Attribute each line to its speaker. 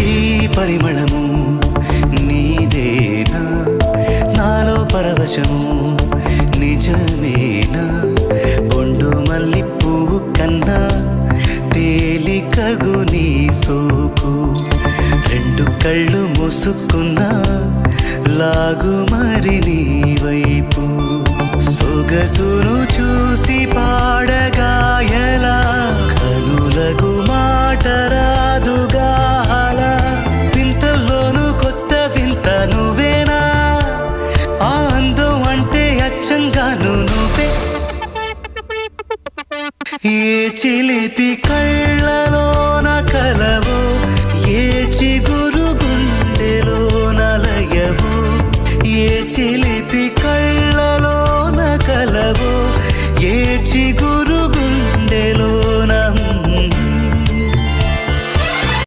Speaker 1: ఈ పరిమళము నీదేనా నాలో పరవశము నిజమేనా బొండు మల్లి పువ్వు కన్నా తేలికగు నీ సోకు రెండు కళ్ళు మూసుకున్నా లాగు మరి నీ వైపు సొగసును చూసి పాడగాయలా కనులకు మాట రాదుగాల వింతల్లోనూ కొత్త వింత నువ్వేనా ఆ అందం అంటే అచ్చంగాను నువ్వే ఏ చిలిపి కళ్ళలోన కలవో ఏ చిగు